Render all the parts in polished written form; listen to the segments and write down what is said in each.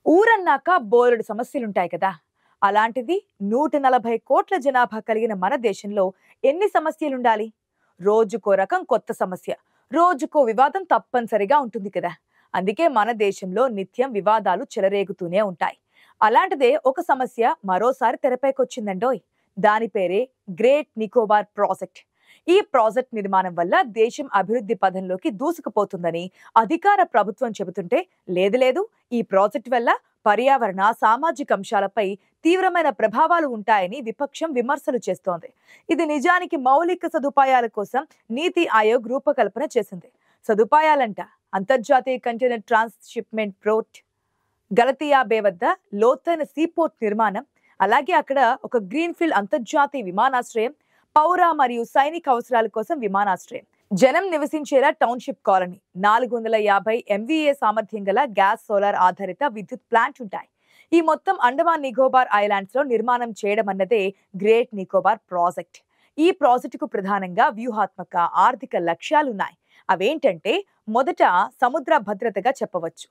ఊరన్నాక బోలెడు సమస్యలుంటాయి కదా! అలాంటిది 140 కోట్ల జనాభా కలిగిన మన దేశంలో ఎన్ని సమస్యలుండాలి? రోజుకో రకం కొత్త సమస్య, రోజుకో వివాదం తప్పనిసరిగా ఉంటుంది కదా! అందుకే మన దేశంలో నిత్యం వివాదాలు చెలరేగుతూనే ఉంటాయి. అలాంటిదే ఒక సమస్య మరోసారి తెరపైకొచ్చిందండోయ్! దాని పేరే గ్రేట్ నికోబార్ ప్రాజెక్ట్. ఈ ప్రాజెక్ట్ నిర్మాణం వల్ల దేశం అభివృద్ధి పథంలోకి దూసుకుపోతుందని అధికార ప్రభుత్వం చెబుతుంటే, లేదు లేదు, ఈ ప్రాజెక్ట్ వల్ల పర్యావరణ, సామాజిక అంశాలపై తీవ్రమైన ప్రభావాలు ఉంటాయని విపక్షం విమర్శలు చేస్తోంది. ఇది నిజానికి మౌలిక సదుపాయాల కోసం నీతి ఆయోగ్ రూపకల్పన చేసింది. సదుపాయాలంట అంతర్జాతీయ కంటైనర్ ట్రాన్స్‌షిప్‌మెంట్ పోర్ట్, గలతియా బే వద్ద లోతైన సీపోర్ట్ నిర్మాణం, అలాగే అక్కడ ఒక గ్రీన్‌ఫీల్డ్ అంతర్జాతీయ విమానాశ్రయం, పౌర మరియు సైనిక అవసరాల కోసం విమానాశ్రయం, జనం నివసించేలా టౌన్‌షిప్ కాలనీ, 450 ఎంవీఏ సామర్థ్యం గల గ్యాస్, సోలార్ ఆధారిత విద్యుత్ ప్లాంట్ ఉంటాయి. ఈ మొత్తం అండమాన్ నికోబార్ ఐలాండ్స్ లో నిర్మాణం చేయడం అన్నదే గ్రేట్ నికోబార్ ప్రాజెక్ట్. ఈ ప్రాజెక్టుకు ప్రధానంగా వ్యూహాత్మక ఆర్థిక లక్ష్యాలున్నాయి. అవేంటంటే, మొదట సముద్ర భద్రతగా చెప్పవచ్చు.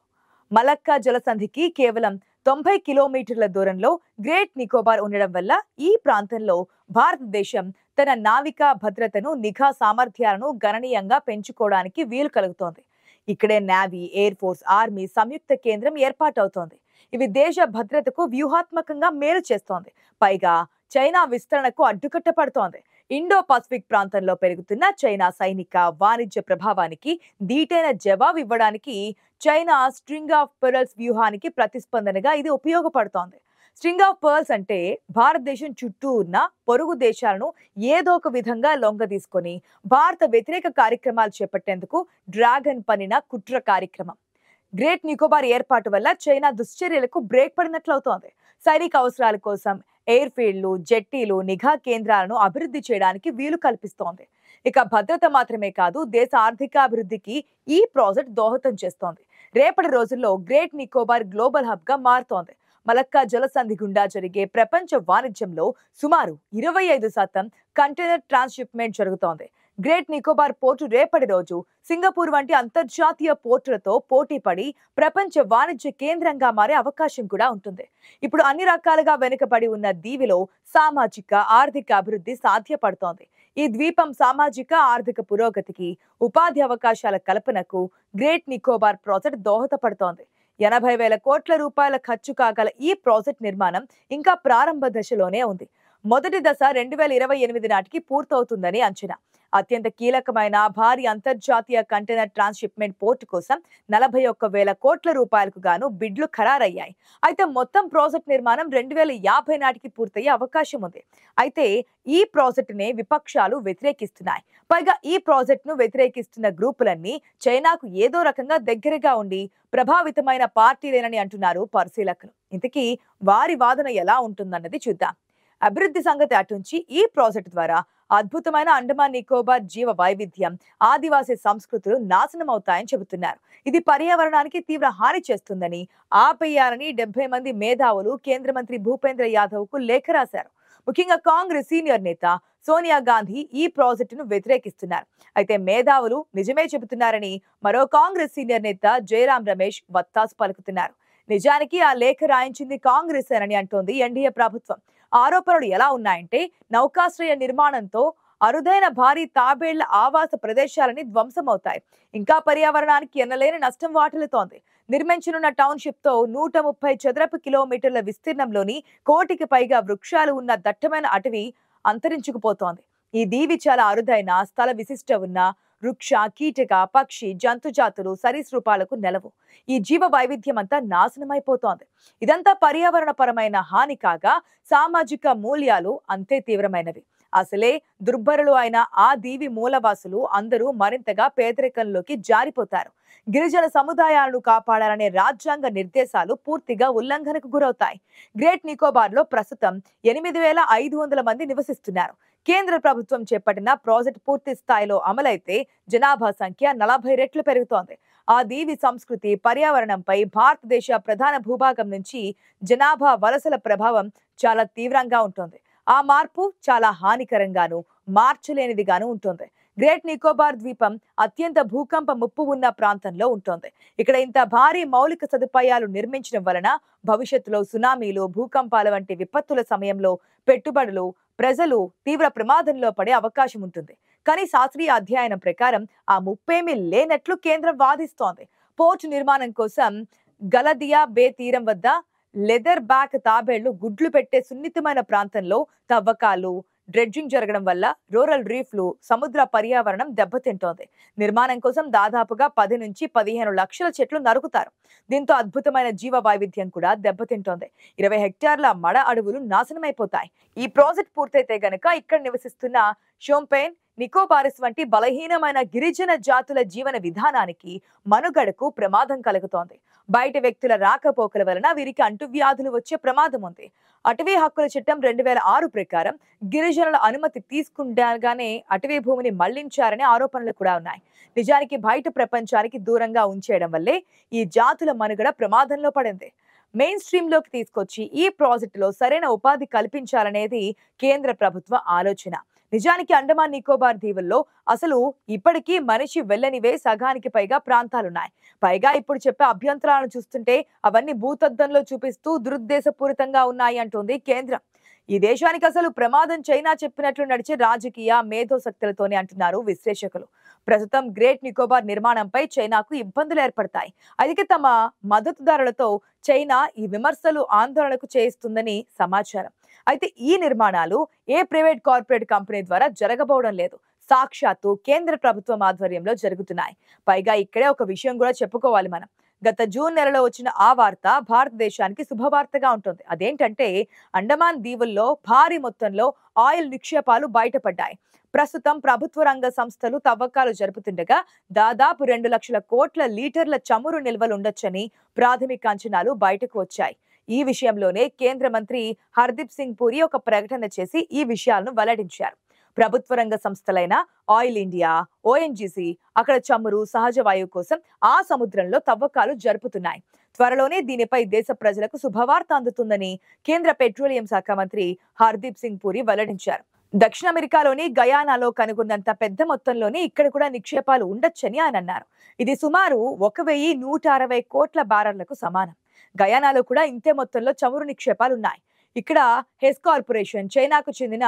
మలక్కా జలసంధికి కేవలం 90 కిలోమీటర్ల దూరంలో గ్రేట్ నికోబార్ ఉండడం వల్ల ఈ ప్రాంతంలో భారతదేశం తన నావికా భద్రతను, నిఘా సామర్థ్యాలను గణనీయంగా పెంచుకోవడానికి వీలు కలుగుతోంది. ఇక్కడే నేవీ, ఎయిర్ ఫోర్స్, ఆర్మీ సంయుక్త కేంద్రం ఏర్పాటవుతోంది. ఇవి దేశ భద్రతకు వ్యూహాత్మకంగా మేలు చేస్తోంది. పైగా చైనా విస్తరణకు అడ్డుకట్ట పడుతోంది. ఇండో పసిఫిక్ ప్రాంతంలో పెరుగుతున్న చైనా సైనిక, వాణిజ్య ప్రభావానికి ధీటైన జవాబు ఇవ్వడానికి చైనా స్ట్రింగ్ ఆఫ్ పెరల్స్ వ్యూహానికి ప్రతిస్పందనగా ఇది ఉపయోగపడుతోంది. స్ట్రింగ్ ఆఫ్ పర్ల్స్ అంటే భారతదేశం చుట్టూ ఉన్న పొరుగు దేశాలను ఏదో ఒక విధంగా లొంగ తీసుకొని భారత వ్యతిరేక కార్యక్రమాలు చేపట్టేందుకు డ్రాగన్ పన్నిన కుట్ర కార్యక్రమం. గ్రేట్ నికోబార్ ఏర్పాటు వల్ల చైనా దుశ్చర్యలకు బ్రేక్ పడినట్లవుతోంది. సైనిక అవసరాల కోసం ఎయిర్ ఫీల్డ్లు, జెట్టీలు, నిఘా కేంద్రాలను అభివృద్ధి చేయడానికి వీలు కల్పిస్తోంది. ఇక భద్రత మాత్రమే కాదు, దేశ ఆర్థికాభివృద్ధికి ఈ ప్రాజెక్ట్ దోహదం చేస్తోంది. రేపటి రోజుల్లో గ్రేట్ నికోబార్ గ్లోబల్ హబ్ గా మారుతోంది. మలక్కా జలసంధి గుండా జరిగే ప్రపంచ వాణిజ్యంలో సుమారు 25% కంటైనర్ ట్రాన్స్‌షిప్‌మెంట్ జరుగుతోంది. గ్రేట్ నికోబార్ పోర్టు రేపటి రోజు సింగపూర్ వంటి అంతర్జాతీయ పోర్టులతో పోటీ పడి ప్రపంచ వాణిజ్య కేంద్రంగా మారే అవకాశం కూడా ఉంటుంది. ఇప్పుడు అన్ని రకాలుగా వెనుకబడి ఉన్న దీవిలో సామాజిక, ఆర్థిక అభివృద్ధి సాధ్యపడుతోంది. ఈ ద్వీపం సామాజిక, ఆర్థిక పురోగతికి, ఉపాధి అవకాశాల కల్పనకు గ్రేట్ నికోబార్ ప్రాజెక్ట్ దోహదపడుతోంది. 80,000 కోట్ల రూపాయల ఖర్చు కాగల ఈ ప్రాజెక్ట్ నిర్మాణం ఇంకా ప్రారంభ దశలోనే ఉంది. మొదటి దశ 2028 నాటికి పూర్తవుతుందని అంచనా. అత్యంత కీలకమైన భారీ అంతర్జాతీయ కంటైనర్ ట్రాన్స్‌షిప్‌మెంట్ పోర్టు కోసం 41,000 కోట్ల రూపాయలకు గాను బిడ్లు ఖరారయ్యాయి. అయితే మొత్తం ప్రాజెక్ట్ నిర్మాణం 2050 నాటికి పూర్తయ్యే అవకాశం ఉంది. అయితే ఈ ప్రాజెక్టునే విపక్షాలు వ్యతిరేకిస్తున్నాయి. పైగా ఈ ప్రాజెక్టును వ్యతిరేకిస్తున్న గ్రూపులన్నీ చైనాకు ఏదో రకంగా దగ్గరగా ఉండి ప్రభావితమైన పార్టీలేనని అంటున్నారు పరిశీలకులు. ఇంతకీ వారి వాదన ఎలా ఉంటుందన్నది చూద్దాం. అభివృద్ధి సంగతి అటుంచి ఈ ప్రాజెక్టు ద్వారా అద్భుతమైన అండమాన్ నికోబార్ జీవ వైవిధ్యం, ఆదివాసీ సంస్కృతులు నాశనం అవుతాయని చెబుతున్నారు. ఇది పర్యావరణానికి తీవ్ర హాని చేస్తుందని, ఆపేయాలని 70 మంది మేధావులు కేంద్ర మంత్రి భూపేంద్ర యాదవ్ కు లేఖ రాశారు. ముఖ్యంగా కాంగ్రెస్ సీనియర్ నేత సోనియా గాంధీ ఈ ప్రాజెక్టును వ్యతిరేకిస్తున్నారు. అయితే మేధావులు నిజమే చెబుతున్నారని మరో కాంగ్రెస్ సీనియర్ నేత జయరాం రమేష్ వత్తాసు పలుకుతున్నారు. నిజానికి ఆ లేఖ రాయించింది కాంగ్రెస్ అని అంటోంది ఎన్డీఏ ప్రభుత్వం. ఆరోపణలు ఎలా ఉన్నాయంటే, నౌకాశ్రయ నిర్మాణంతో అరుదైన భారీ తాబేళ్ల ఆవాస ప్రదేశాలని ధ్వంసమవుతాయి. ఇంకా పర్యావరణానికి ఎనలేని నష్టం వాటిల్లుతోంది. నిర్మించనున్న టౌన్‌షిప్ తో 130 చదరపు కిలోమీటర్ల విస్తీర్ణంలోని 1 కోటికి పైగా వృక్షాలు ఉన్న దట్టమైన అటవీ అంతరించుకుపోతోంది. ఈ దీవి చాలా అరుదైన, స్థల విశిష్ట ఉన్న వృక్ష, కీటక, పక్షి, జంతు జాతులు, సరీసృపాలకు నెలవు. ఈ జీవ వైవిధ్యం అంతా నాశనమైపోతోంది. ఇదంతా పర్యావరణ పరమైన హాని కాగా, సామాజిక మూల్యాలు అంతే తీవ్రమైనవి. అసలే దుర్భరులు అయిన ఆ దీవి మూలవాసులు అందరూ మరింతగా పేదరికంలోకి జారిపోతారు. గిరిజన సముదాయాలను కాపాడాలనే రాజ్యాంగ నిర్దేశాలు పూర్తిగా ఉల్లంఘనకు గురవుతాయి. గ్రేట్ నికోబార్ లో ప్రస్తుతం 8,500 మంది నివసిస్తున్నారు. కేంద్ర ప్రభుత్వం చేపట్టిన ప్రాజెక్ట్ పూర్తి స్థాయిలో అమలైతే జనాభా సంఖ్య 40 రెట్లు పెరుగుతోంది. ఆ దీవి సంస్కృతి, పర్యావరణంపై భారతదేశ ప్రధాన భూభాగం నుంచి జనాభా వలసల ప్రభావం చాలా తీవ్రంగా ఉంటుంది. ఆ మార్పు చాలా హానికరంగాను, మార్చలేనిదిగాను ఉంటుంది. గ్రేట్ నికోబార్ ద్వీపం అత్యంత భూకంప ముప్పు ఉన్న ప్రాంతంలో ఉంటుంది. ఇక్కడ ఇంత భారీ మౌలిక సదుపాయాలు నిర్మించడం వలన భవిష్యత్తులో సునామీలు, భూకంపాల వంటి విపత్తుల సమయంలో పెట్టుబడులు, ప్రజలు తీవ్ర ప్రమాదంలో పడే అవకాశం ఉంటుంది. కానీ శాస్త్రీయ అధ్యయనం ప్రకారం ఆ ముప్పేమీ లేనట్లు కేంద్రం వాదిస్తోంది. పోర్టు నిర్మాణం కోసం గలదియా బే తీరం వద్ద లెదర్ బ్యాక్ తాబేళ్లు గుడ్లు పెట్టే సున్నితమైన ప్రాంతంలో తవ్వకాలు, డ్రెడ్జింగ్ జరగడం వల్ల రూరల్ రీఫ్లు, సముద్ర పర్యావరణం దెబ్బతింటోంది. నిర్మాణం కోసం దాదాపుగా 10 నుంచి 15 లక్షల చెట్లు నరుకుతారు. దీంతో అద్భుతమైన జీవ వైవిధ్యం కూడా దెబ్బతింటోంది. 20 హెక్టార్ల మడ అడవులు నాశనమైపోతాయి. ఈ ప్రాజెక్ట్ పూర్తయితే గనక ఇక్కడ నివసిస్తున్న షోంపెన్, నికోబారిస్ వంటి బలహీనమైన గిరిజన జాతుల జీవన విధానానికి, మనుగడకు ప్రమాదం కలుగుతోంది. బయట వ్యక్తుల రాకపోకల వలన వీరికి అంటువ్యాధులు వచ్చే ప్రమాదం ఉంది. అటవీ హక్కుల చట్టం 2006 ప్రకారం గిరిజనుల అనుమతి తీసుకుండగానే అటవీ భూమిని మళ్లించారనే ఆరోపణలు కూడా ఉన్నాయి. నిజానికి బయట ప్రపంచానికి దూరంగా ఉంచేయడం వల్లే ఈ జాతుల మనుగడ ప్రమాదంలో పడింది. మెయిన్ స్ట్రీమ్ లోకి తీసుకొచ్చి ఈ ప్రాజెక్టులో సరైన ఉపాధి కల్పించాలనేది కేంద్ర ప్రభుత్వ ఆలోచన. నిజానికి అండమాన్ నికోబార్ దీవుల్లో అసలు ఇప్పటికీ మనిషి వెళ్ళనివే సగానికి పైగా ప్రాంతాలున్నాయి. పైగా ఇప్పుడు చెప్పే అభ్యంతరాలను చూస్తుంటే అవన్నీ భూతద్దంలో చూపిస్తూ దురుద్దేశపూరితంగా ఉన్నాయి అంటోంది కేంద్రం. ఈ దేశానికి అసలు ప్రమాదం చైనా చెప్పినట్లు నడిచే రాజకీయ మేధోశక్తులతోనే అంటున్నారు విశ్లేషకులు. ప్రస్తుతం గ్రేట్ నికోబార్ నిర్మాణంపై చైనాకు ఇబ్బందులు ఏర్పడతాయి. అయితే తమ మద్దతుదారులతో చైనా ఈ విమర్శలు, ఆందోళనకు చేయిస్తుందని సమాచారం. అయితే ఈ నిర్మాణాలు ఏ ప్రైవేట్ కార్పొరేట్ కంపెనీ ద్వారా జరగబోవడం లేదు. సాక్షాత్తు కేంద్ర ప్రభుత్వం ఆధ్వర్యంలో జరుగుతున్నాయి. పైగా ఇక్కడే ఒక విషయం కూడా చెప్పుకోవాలి మనం. గత జూన్ నెలలో వచ్చిన ఆ వార్త భారతదేశానికి శుభవార్తగా ఉంటుంది. అదేంటంటే అండమాన్ దీవుల్లో భారీ మొత్తంలో ఆయిల్ నిక్షేపాలు బయటపడ్డాయి. ప్రస్తుతం ప్రభుత్వ రంగ సంస్థలు తవ్వకాలు జరుపుతుండగా దాదాపు 2 లక్షల కోట్ల లీటర్ల చమురు నిల్వలు ఉండొచ్చని ప్రాథమిక అంచనాలు బయటకు వచ్చాయి. ఈ విషయంలోనే కేంద్ర మంత్రి హర్దీప్ సింగ్ పూరి ఒక ప్రకటన చేసి ఈ విషయాలను వెల్లడించారు. ప్రభుత్వ రంగ సంస్థలైన ఆయిల్ ఇండియా, ఓఎన్జీసీ అక్కడ చమురు, సహజ వాయువు కోసం ఆ సముద్రంలో తవ్వకాలు జరుపుతున్నాయి. త్వరలోనే దీనిపై దేశ ప్రజలకు శుభవార్త అందుతుందని కేంద్ర పెట్రోలియం శాఖ మంత్రి హర్దీప్ సింగ్ పూరి వెల్లడించారు. దక్షిణ అమెరికాలోని గయానాలో కనుగొన్నంత పెద్ద మొత్తంలోనే ఇక్కడ కూడా నిక్షేపాలు ఉండొచ్చని ఆయన అన్నారు. ఇది సుమారు 1160 కోట్ల బ్యారెళ్లకు సమానం. గయానాలో కూడా ఇంతే మొత్తంలో చమురు నిక్షేపాలు ఉన్నాయి. ఇక్కడ హెస్ కార్పొరేషన్, చైనాకు చెందిన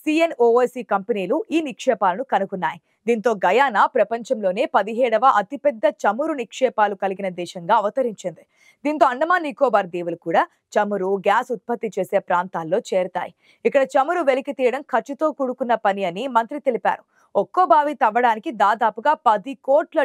సిఎన్ఓఓసి కంపెనీలు ఈ నిక్షేపాలను కనుగొన్నాయి. దీంతో గయానా ప్రపంచంలోనే 17వ అతిపెద్ద చమురు నిక్షేపాలు కలిగిన దేశంగా అవతరించింది. దీంతో అండమాన్ నికోబార్ దీవులు కూడా చమురు, గ్యాస్ ఉత్పత్తి చేసే ప్రాంతాల్లో చేరతాయి. ఇక్కడ చమురు వెలికి తీయడం ఖర్చుతో కూడుకున్న పని అని మంత్రి తెలిపారు. ఒక్కో బావి తవ్వడానికి దాదాపుగా $10 కోట్ల,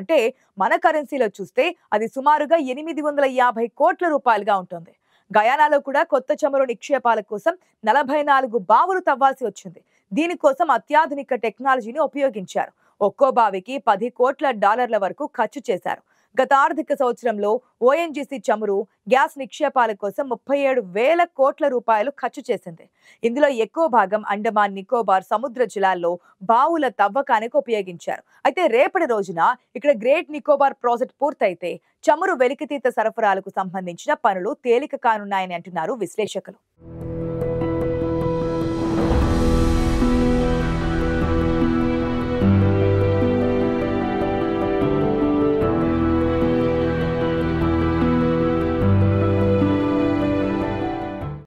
అంటే మన కరెన్సీలో చూస్తే అది సుమారుగా 850 కోట్ల రూపాయలుగా ఉంటుంది. గయానాలో కూడా కొత్త చమురు నిక్షేపాల కోసం 44 బావులు తవ్వాల్సి వచ్చింది. దీనికోసం అత్యాధునిక టెక్నాలజీని ఉపయోగించారు. ఒక్కో బావికి $10 కోట్ల వరకు ఖర్చు చేశారు. గత ఆర్థిక సంవత్సరంలో ఓఎన్జీసీ చమురు, గ్యాస్ నిక్షేపాల కోసం 37,000 కోట్ల రూపాయలు ఖర్చు చేసింది. ఇందులో ఎక్కువ భాగం అండమాన్ నికోబార్ సముద్ర జలాల్లో బావుల తవ్వకానికి ఉపయోగించారు. అయితే రేపటి రోజున ఇక్కడ గ్రేట్ నికోబార్ ప్రాజెక్ట్ పూర్తయితే చమురు వెలికితీత సరఫరాలకు సంబంధించిన పనులు తేలిక కానున్నాయని అంటున్నారు విశ్లేషకులు.